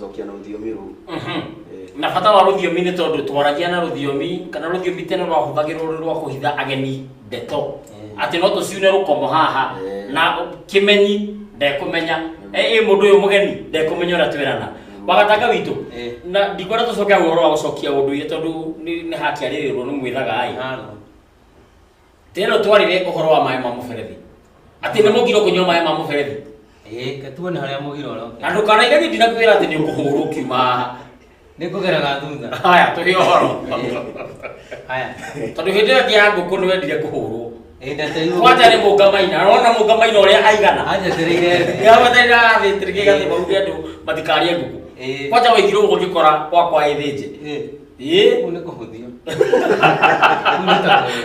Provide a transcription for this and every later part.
gucokia na rũthiomi rũu na bata wa rũthiomi nĩ tondũ twaragia na rũthiomi kana rũthiomi tene rwahũthagĩrwo rwa kũhitha ageni ndeto atĩ no tũciune rũkomo haha na kĩmenyi ndekũmenya mũndũ ũyũ mũgeni ndekũmenya ũrĩa twĩrana wagatanga witũ na ndikwenda tũcoke ũhoro wa gũcokia ũndũire tondũ nĩ hakĩarĩrĩrwo nĩ mwĩthaga teno twarire ũhoro wa maĩ ma mũberethi atĩ nĩ mũgiro kũnyua maĩ ma mũberethi katuone harĩa mũgiro ũroka na ndũkanaige ndinakwĩra atĩ nĩ ũkũhũrwo kiuma nĩ kũgeraga thutha haya tũhe ũhoro haya tondũ hĩndĩ ĩyo ya ngũkũ nĩ wendire kũhũrwo kwanja nĩ mũngamaina arona mũngamaina ũrĩa aigana anjetereire yabatarĩra thĩtĩrĩke gathĩ bauge andũ matikarie ngũkũ kwanja waithirwo ũgĩkora gwakwa ĩthĩnje nĩ kũhũthio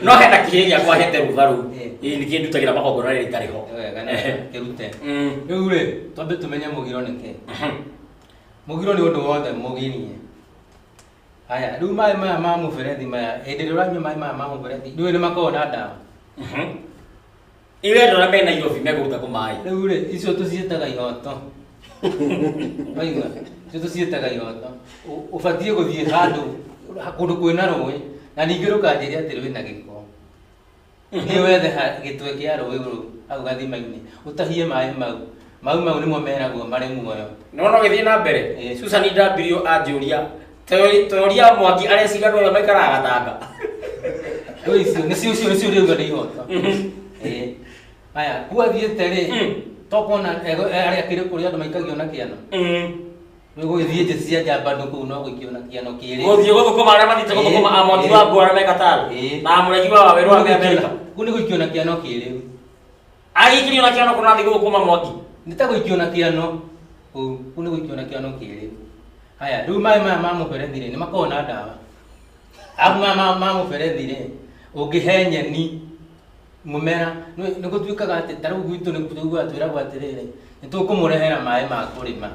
no hena kĩhĩ gĩakwa hete rũtha rũu nĩ kĩndutagĩra magongona rĩrĩa itarĩ ho kĩrute rĩu rĩ twambe tũmenye mũgiro nĩ kĩ mũgiro nĩ ũndũ wothe mũgirie haya rĩu maĩ maya ma mũberethi maya hĩndĩ ĩrĩa ũranyua maĩ maya ma mũberethi nĩũĩ nĩ makoragwo na ndawa iwe ndora mena Nairobi megũruta kũ maĩ rĩu rĩ icio tũciĩtaga ihoto waigua icio tũciĩtaga ihoto ũbatiĩ gũthiĩ handũ kũndũ kwĩna rũĩ na ningĩ rũkanjĩria atĩ rwĩna gĩko nĩ wethe gĩtwe kĩa rũĩ rũu hau gathima-inĩ ũtahie maĩ mau nĩmo meragwo marĩ muoyo no gĩthiĩ na mbere Susan Ndambirio anjũria teoria Mwangi arĩa cigano ĩyo maikaraga Gatanga icio nĩcio rĩuga nĩ ihoto haya gwathiĩte rĩ tokona arĩa kĩrĩ kũrĩa andũ maikagio na kĩano gũgĩthiĩ nje cia njambano kũu no gũikio na kĩano kĩrĩ gũthiĩ gũthũkũma arĩa mathiĩte gũthũkũma Amoti wa Ngwara Megataro na mũregi wa Waweru wa Amerika kũu nĩ gũikio na kĩano kĩrĩ agĩikio na kĩano kũna thĩ gũthũkũma Mwangi nĩ ta gũikio na kĩano kũu nĩ gũikio na kĩano kĩrĩ haya rĩu maĩ maya ma mũberethi rĩ nĩ makoragwo na ndawa abu ma mũberethi rĩ ũngĩhe nyeni mũmera nĩ gũtuĩkaga atĩ ta rĩu gwitũ nĩ twĩragwo atĩrĩrĩ nĩ tũkũmũrehera maĩ ma kũrĩma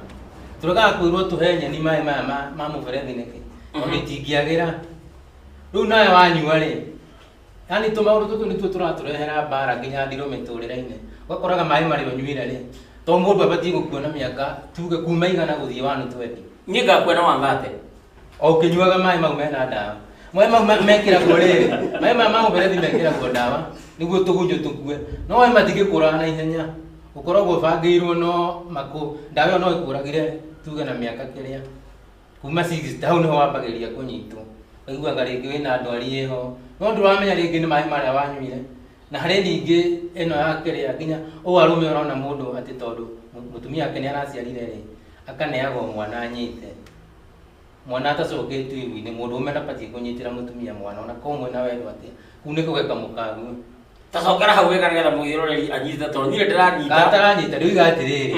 tũrekaga kwĩrwo tũhe nyeni maĩ maya ma mũberethi nĩkĩ tondũ itingĩagĩra rĩu nawe wanyua rĩ yani tũmaũndũ tũtũ nĩtuo tũratũrehera mbara nginya ndirũ mĩtũrĩre-inĩ ũgakoraga maĩ marĩa ũnyuire rĩ to mũndũ abatiĩ gũkuona mĩaka tuge kuma 100 gũthiĩ 120 niĩ ngakuona wangate o ũkĩnyuaga maĩ mau mena ndawa maĩ mau mekĩragwo rĩrĩ maĩ maya ma mũberethi mekĩragwo ndawa nĩguo tũgunyũ tũkue no maĩ matingĩkũraga na ihenya ũkoragwo ũbangĩirwo no ndawa ĩyo no ĩkũragĩre tuge na mĩaka kĩrĩa kuma 60 hau nĩho wambagĩrĩria kũnyitwo waiguaga rĩngĩ wĩna ndwari ĩho no ndũramenya rĩngĩ nĩ maĩ marĩa wanyuire na harĩ ningĩ ĩno ya kĩrĩa nginya ũũ arũme ũrona mũndũ atĩ tondũ mũtumia wake nĩ araciarire rĩ akaneagwo mwana anyite mwana atacoketio ihu-inĩ mũndũ ũmwe ndabatiĩ kũnyitĩra mũtumia mwana ona komwe na wendo atĩa kũu nĩ kũgeka mũkagu tacokera hau wega nĩgetha mũgĩroreri anyite tondũ niĩ ndĩranyita ataranyita rĩu iga atĩrĩrĩ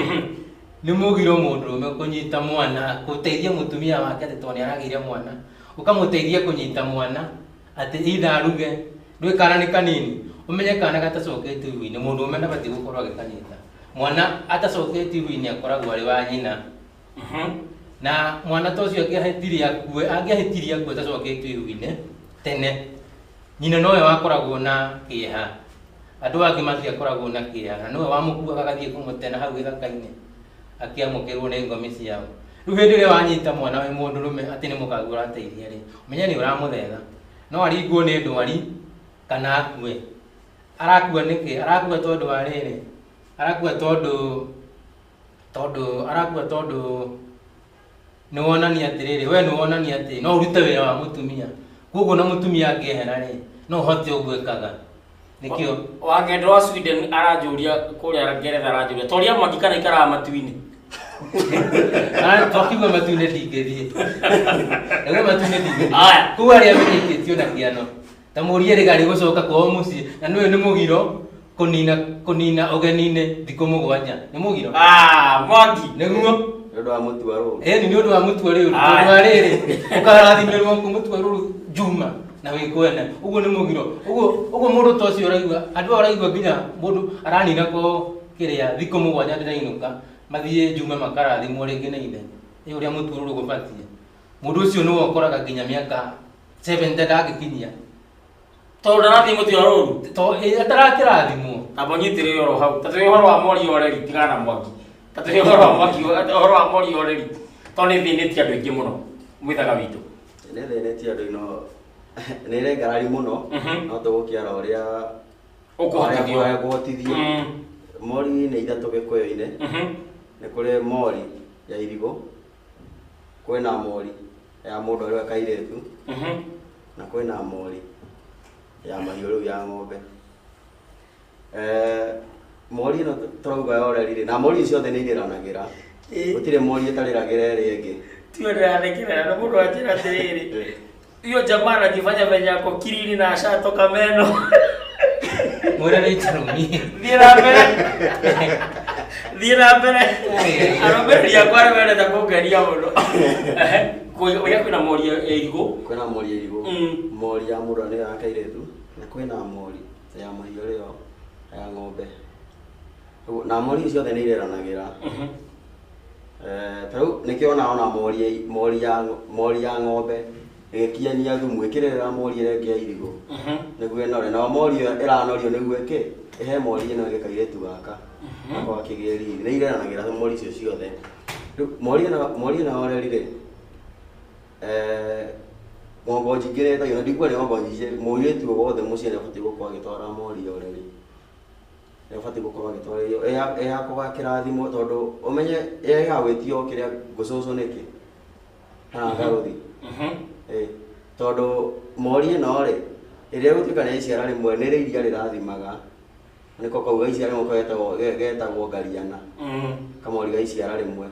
nĩ mũgiro mũndũrũme kũnyita mwana gũteithia mũtumia wake atĩ tondũ nĩ aragĩire mwana ũkamũteithia kũnyita mwana atĩ itha aruge ndũĩ kana nĩ kanini ũmenye kana gatacoketio ihu-inĩ mũndũ ũmwe ndabatiĩ gũkorwo agĩkanyita mwana atacoketio ihu-inĩ akoragwo arĩ wa nyina na mwana ta ũcio angĩahĩtirie akue atacoketio ihu-inĩ tene nyina nowe wakoragwo na kĩeha andũ angĩ matiakoragwo na kĩeha na nĩwe wamũkuaga agathiĩ kũmũtena hau gĩthaka-inĩ akĩamũkĩrwo nĩ ngomi ciao rĩu hĩndĩ ĩrĩa wanyita mwana wĩ mũndũrũme atĩ nĩ mũkagu ũrateithia rĩ ũmenye nĩ ũramũthetha no aringwo nĩ ndwari kana akue arakua nĩkĩ arakua tondũ wa rĩrĩ arakua tondũ nĩ wonania atĩrĩrĩ we nĩ wonania atĩ no ũrute wĩra wa mũtumia koguo na mũtumia angĩehera rĩ no ũhote ũgwĩkaga nĩkĩo wangendo wa Sweden aranjũria kũrĩa Ngeretha aranjũria toria Mwangi kana ikaraga matu-inĩ twakiuga matu-inĩ ndingĩthiĩ nĩguo matu-inĩ ndingĩthiĩ kũu arĩa menyekĩtio na kĩano ta mũrie rĩga rĩgũcoka kwao mũciĩ na nĩwe nĩ mũgiro kũnina ũgeni-inĩ thikũ 7 nĩ mũgiro Mwangi nĩguo nĩũndũ wa mũtua rũrũ nĩ ũndũ wa mũtua rĩu tondũ wa rĩrĩ ũkarathimĩrwo mũtua rũrũ Juma na wĩkwene ũguo nĩ mũgiro ũguo mũndũ ta ũcio ũraigua andũ araigua nginya mũndũ aranina ko kĩrĩa thikũ 7 ndĩrainũka mathiĩ Juma makarathimwo rĩngĩ nĩ ithe ũrĩa mũtua rũrũ gũbatiĩ mũndũ ũcio nĩwe ũkoraga nginya mĩaka 70 ndangĩkinyia tondũ ndarathiĩ mũtua rũrũ atarakĩrathimwo abonyitĩrĩ hau tatũĩ ũhoro wa mori oreri tigana Mwangi tatũĩ ũhoro wa Mwangi ũhoro wa mori oreri tondå nä thä nä tie andå aingä må no mwithaga witå nä thänätie andå ino nä rengarari må no no tå gå kä ara å rä a Ũkũhotithio. kåhotithio mori nä ithatå gä kå yo-inä nä kå rä mori ya irigå kwä na mori ya må ndå å rä a kairä tu na kwä na mori ya mahiå rä u ya ng'ombe mori ĩno tũrauga ya ũreri na mori ciothe nĩ irĩranagĩra gũtirĩ mori ĩtarĩragĩra ĩrĩa ĩngĩ tio ndĩrarekerera na mũndũ anjĩra atĩrĩrĩ hiyo jamaa anajifanya venye ako kiriri na ashatoka meno Mwĩra nĩ njarũmi. thiĩ na mbere arũmĩrĩri akwa nĩ mendete kũngeria mũno ũrĩa kwĩna mori ya irigũ kwĩna mori ya irigũ mori ya mũndũ nĩ ya kairĩtu na kwĩna mori ya mahiũ rĩo ya ng'ombe na mori ciothe nĩ irĩranagĩra ta rĩu nĩkĩo ona mori ya ng'ombe ĩgĩkiania thumu ĩkĩrĩrĩra mori ĩrĩa ĩngĩ ya irigũ nĩguo ĩnore na mori ĩyo ĩranorio nĩguo ĩkĩ ĩhe mori ĩno ĩngĩ kairĩtu gaka akorwo akĩgĩa riri nĩ irĩranagĩra mori icio ciothe rĩu mori ĩno oreri rĩ ng'ombe njingĩ nĩ ĩtagio na ndikuga nĩ ng'ombe nyingĩ mũirĩtu o wothe mũciĩ nĩ abatiĩ gũkorwo agĩtwara mori ya ũreri nĩ abatiĩ gũkorwo agĩtwarĩrio ya kũga kĩrathimo tondũ ũmenye ya gwĩtio kĩrĩa ngũcũcũ nĩkĩ kana ngarũthi tondũ mori ĩno rĩ ĩrĩa gũtuĩka nĩ iciara rĩmwe nĩ rĩ iria rĩrathimaga nĩko kauga iciara rĩmwe getagwo ngariana kamori ga iciara rĩmwe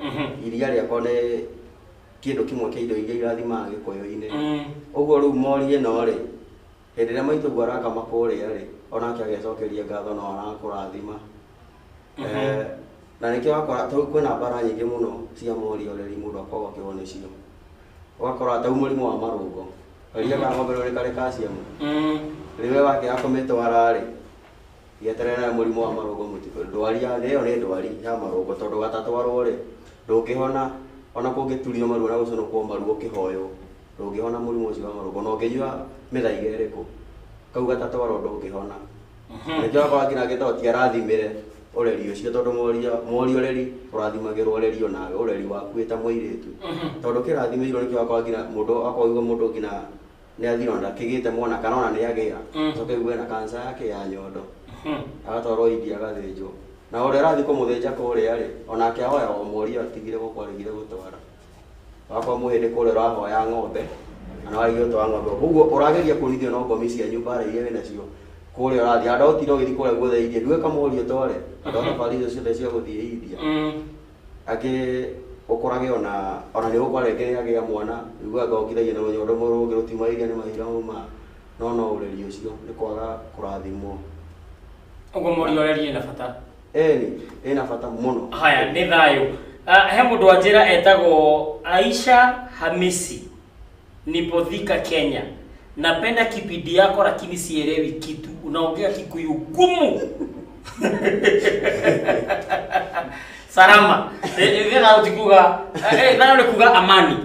iria rĩakwa nĩ kĩndũ kĩmwe kĩa indo iria irathimaga gĩkũyũ-inĩ ũguo rĩu mori ĩno rĩ hĩndĩ ĩrĩa maitũguo arakama kũrĩa rĩ onake agecokeria ngatho no arakũrathima na nĩkĩo wakora tondũ kwĩna mbara nyingĩ mũno cia mori ũreri mũndũ akoragwo akĩgũa nĩcio ũgakora ta mũrimũ wa marũngo ria ka ng'ombe rũrĩ karĩ calcium rĩrĩa wakĩra kũmĩtwara rĩ gĩeterera mũrimũ wa marũngo ndwari ĩyo nĩ ndwari ya marũngo tondũ gatatwarwo rĩ ndũngĩhona ona kũngĩturio maru na gũconokwo maru ũkĩhoywo ndũngĩhona mũrimũ ũcio wa marũngo na ũngĩnyua mĩthaiga ĩrĩkũ kau gatatwarwo ndũngĩhona nĩkĩo wakora nginya gĩtoti arathimĩre ũreri ũcio tondũ mori ũreri ũrathimagĩrwo ũreri onawe ũreri waku wĩ ta mũirĩtu tondũ kĩrathimĩirwo nĩkĩo wakora nginya mũndũ akoigua mũndũ nginya nĩ athirwo ndakĩgĩte mwana kana ona nĩ agĩa coke aigue na kanca yake ya nyondo agatwarwo India agathĩnjwo na ũrĩa ũrathiĩ kũmũthĩnja kũrĩa rĩ onake ahoya o mori atigire gũkwarĩgire gũtwara wakwa mũhĩndĩ kũrĩa ũrahoya ng'ombe na warĩgire gũtwara ng'ombe ũguo ũrageria kũrithio na ngomi cia nyũmba iria wĩnacio kũrĩa ũrathiĩ andũ otire ũgĩthiĩ kũrĩa guothe India nduĩka kamori ũtware andũ a thabarĩ icio ciothe cia gũthiĩ India akĩ ũkorage ona nĩ ũkwarengere agĩa mwana iguaga okithagia na rũnyondo rũngĩ rũtimairia nĩ mahira mauma no ũreri ũcio nĩ kwaga kũrathimwo ũguo mori ũreri ĩna bata ĩna bata mũno haya nĩ thayũ he mũndũ wa njĩra etagwo Aisha Hamisi nipo Thika Kenya napenda kipindi yako lakini sielewi kitu unaongea Kikuyu gumu salama ndio utikuga ndio kuga amani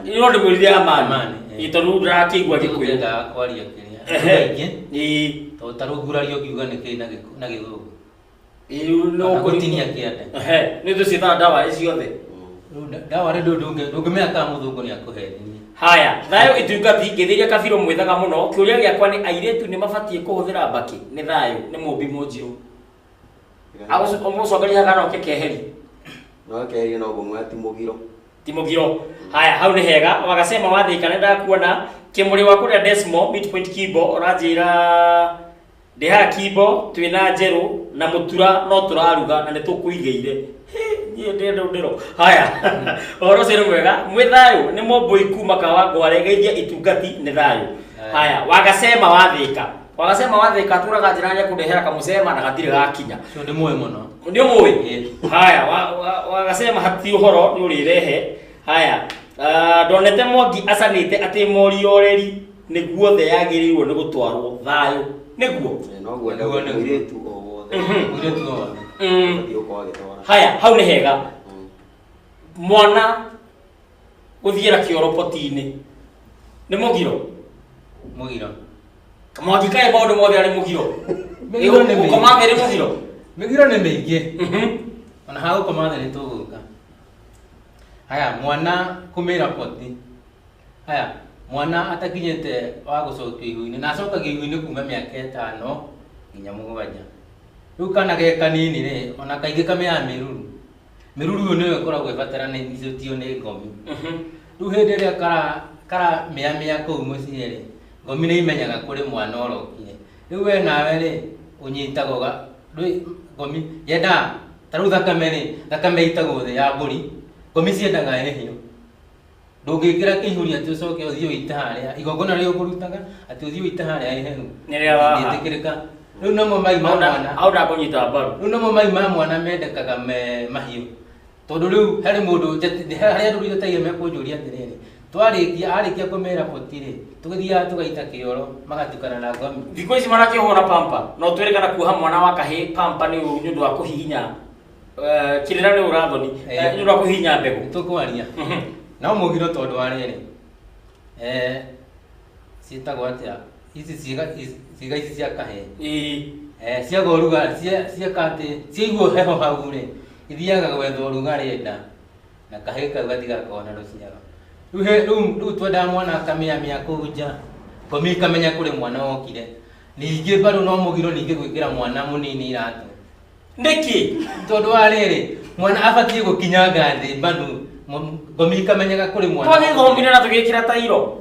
ndio ndimwĩrire amani itondu ndakĩigua Gĩkũyũ nda kwaria kĩrĩa to tarugurario kiuga nĩ kĩ na gĩthũngũ no gũtinia kĩande nĩ tũcitha ndawa ciothe ndawa rĩ ndũngĩmenya kana mũthũngũ nĩ akũheithia haya thayũ itungati ngĩthĩria kabiro mwĩthaga mũno kĩũria gĩakwa nĩ airĩtu nĩ mabatiĩ kũhũthĩra mbaki nĩ thayũ nĩ mũmbi mũnjirũ mũcokeria kana ũkĩkeheri no keheri no gũmwe ti mũgiro haya hau nĩ hega wagasema wathĩka nĩ ndakuona kĩmũrĩ wa kũrĩa Desmo Midpoint Kibo ũranjĩra ndĩha Kibo twĩna njerũ na mũtura no tũraruga na nĩ tũkũigĩire niĩ ndĩ ndĩro haya ũhoro ũcio nĩ mwega mwĩ thayũ nĩ mũmbũi kuma kawa ngwaregeirie itungati nĩ thayũ haya wagasema wathĩka tũraga njĩra ya kũndehera kamũcema na gatirĩ gakinya nĩ mũĩ mũno nĩ mũĩ haya wagasema hati ũhoro nĩ ũrĩrehe haya ndonete Mwangi acanĩte atĩ mori ũreri nĩguo thĩ yagĩrĩirwo nĩ gũtwarwo thayũ nĩguo noguo mũirĩtu o wothe haya hau nĩ hega mwana gũthiĩra kĩoro poti-inĩ nĩ mũgiro Mwangi kaĩ maũndũ mothe arĩ mũgiro gũkoma thĩ nĩ mũgiro mĩgiro nĩ mĩingĩ ona ha gũkoma thĩ nĩ tũgũka haya mwana kumira poti haya mwana atakinyete wa gucokio igũinĩ na acokagia igũinĩ kuma mĩaka 5 nginya 7 rĩu kana ge kanini rĩ ona kaingĩ kameaga mĩruru ũyũ nĩwe ũkoragwo ĩbataranĩtio nĩ ngomi rĩu hĩndĩ ĩrĩa kara mĩamĩa kũu mũciĩ rĩ ngomi nĩ imenyaga kũrĩ mwana ũrokire rĩu we nawe rĩ ũnyitagwo ngomi yenda tarĩu thakame itagwo thĩ ya mbũri ngomi ciendaga hiũ ndũngĩkĩra kĩihũri atĩ ũcoke ũthiĩ ũite harĩa igongona rĩo ũkũrutaga atĩ ũthiĩ ũite harĩa ihehu ndĩtĩkĩrĩka rĩu namo mai ma mwana aũnda kũnyita mbaru rĩu namo mai ma mwana mendekaga mahiũ tondũ rĩu harĩ mũndũ harĩa andũ rĩu taigĩ mekũnjũria atĩrĩrĩ arĩkia kũmera poti rĩ tũgĩthiaga tũgaita kĩoro magatukana na ngomi thikũ ici marakĩhũra pampa no twĩrĩkana kuoha mwana wa kahĩ pampa nĩ ũndũ wa kũhihinya kĩrĩra nĩ ũrathoni nĩ ũndũ wa kũhihinya mbegũ tũkwaria no mũgiro tondũ wa rĩrĩ ciĩtagwo atĩa ici ciĩga ici cia kahĩ ciaga ũrugarĩ cieka atĩ ciaigwo heho hau rĩ ithiaga gwetha ũrugarĩ nda na kahĩ kau gatigakorwo na rũciaro rĩu twendaga mwana akamĩamĩa kũu nja ngomi ikamenya kũrĩ mwana wokire ningĩ bado no mũgiro ningĩ gwĩkĩra mwana mũnini iratũ nĩkĩ tondũ wa rĩrĩ mwana abatiĩ gũkinyanga thĩ bado ngomi ikamenyaga kũrĩ mwana twagĩthomire na tũgĩkĩra tairo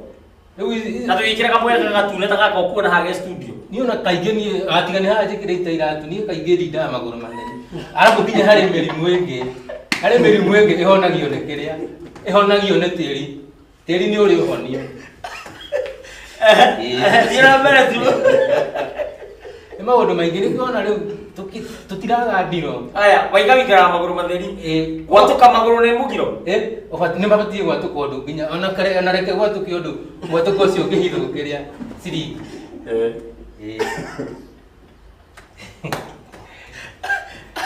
na tũgĩkĩra kamwega gatune ta gaka ũkuona haha studio niĩ ona kaingĩ niĩ gatigani haha njĩkĩrĩte iratũ niĩ kaingĩ rindaga magũrũ manene arabu kinya harĩ mĩrimũ ĩngĩ ĩhonagio nĩ kĩrĩa ĩhonagio nĩ tĩri nĩ ũrĩ ũhonio thiĩra mbere tu nĩ maũndũ maingĩ nĩkuona rĩu tũtiraga ndiro aya waiga wĩikaraga magũrũ matheri gwatũka magũrũ nĩ mũgiro nĩ mabatiĩ gwatũka ũndũ nginya ona reke gwatũke ũndũ gwatũka ũcio ũngĩhithwo kĩrĩa ciringi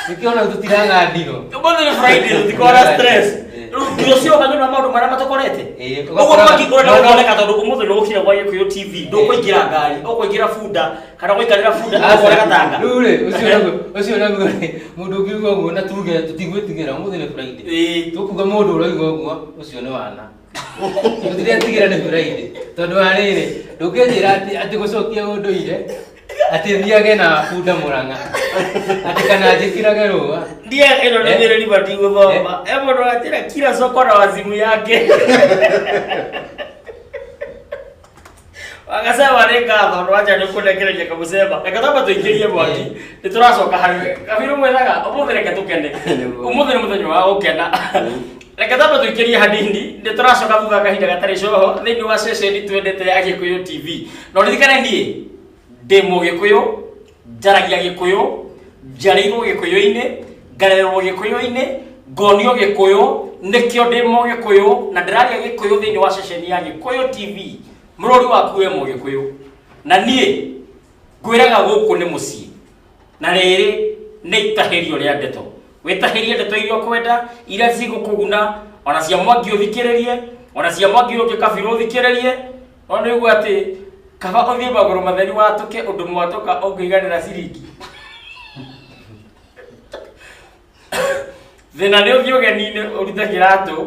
nĩkĩona tũtiraga ndiro ũmũthĩ nĩ Friday tũtikona stress rĩu ũcio kanyo na maũndũ marĩa matũkorete ũguo makĩkũrenda gũthondeka tondũ ũmũthĩ nĩ ũgũkire gwa Gĩkũyũ TV ndũkũingĩra ngari ũkũingĩra bunda kana gũikarĩra bunda ũkore gatanga rĩu rĩ ũcio naguo rĩ mũndũ ũngiuga ũguo na tuge tũtigwĩtigĩra ũmũthĩ nĩ Friday tũkuga mũndũ ũroiga ũguo ũcio nĩ wana tũtiretigĩra nĩ Friday tondũ wa rĩrĩ ndũngĩnjĩra atĩ gũcokia ũndũire atĩ thiage na bunda Mũrang'a atĩ kana njĩkĩrage rũa ndiye ĩno nĩ thĩrĩri bati gũthoma mũndũ atĩra kila soko na wazimu yake wakasema nĩ ngatho ndwacha nĩ kũnekereria kamũcemba reka tamba tũingĩrie mwaki nĩ tũracoka harĩ kabirũ mwethaga ũmũthĩ reke tũkene ũmũthĩ nĩ mũthenya wa gũkena reke tamba tũingĩrie hanini nĩ tũracoka thutha kahinda gatarĩ coho thĩinĩ wa ceceni twendete ya Gĩkũyũ TV no ririkane niĩ ndĩ Mũgĩkũyũ njaragia Gĩkũyũ njarĩirwo Gĩkũyũ-inĩ ngarererwo Gĩkũyũ-inĩ ngonio Gĩkũyũ nĩkĩo ndĩ Mũgĩkũyũ na ndĩraria Gĩkũyũ thĩinĩ wa ceceni ya Gĩkũyũ TV mũrori waku we Mũgĩkũyũ na niĩ ngwĩraga gũkũ nĩ mũciĩ na rĩrĩ nĩ itahĩrio rĩa ndeto wĩtahĩrie ndeto iria ũkwenda iria cigũkũguna ona cia Mwangi ũthikĩrĩrie ona cia Mwangi ũngĩ Kabirũ ũthikĩrĩrie no nĩguo atĩ kaba ũthiĩ magũrũ matheri watũke ũndũ mwatũka ũngĩiganĩra ciringi thĩna nĩ ũthiĩ ũgeni-inĩ ũrute kĩratũ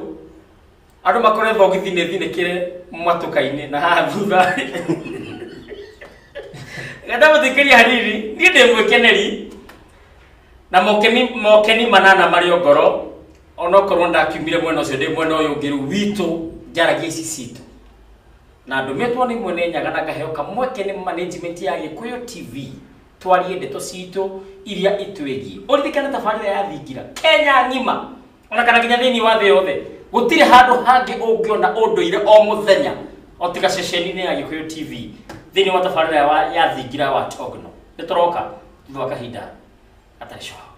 andũ makore thogithi nĩ thinĩkĩre mwatũka-inĩ na haha thutha gatamuthikĩria hanini niĩ ndĩ mwĩkeneri na mokeni manana marĩ o ngoro onokorwo ndakiumire mwena ũcio ndĩ mwena ũyũ ũngĩ rĩu witũ njaragia ici citũ na ndũmĩtwo nĩ mwene Nyaga na ngaheo kamweke nĩ management ya Gĩkũyũ TV twarie ndeto citũ iria itwĩgiĩ ũririkane tabarĩra ya thingira Kenya ng'ima ona kana nginya thĩinĩ wa thĩ yothe gũtirĩ handũ hangĩ ũngĩona ũndũire o mũthenya o tiga ceceni-inĩ ya Gĩkũyũ TV thĩinĩ wa tabarĩra ya thingira wa Togno nĩ tũroka thutha wa kahinda gatarĩ coho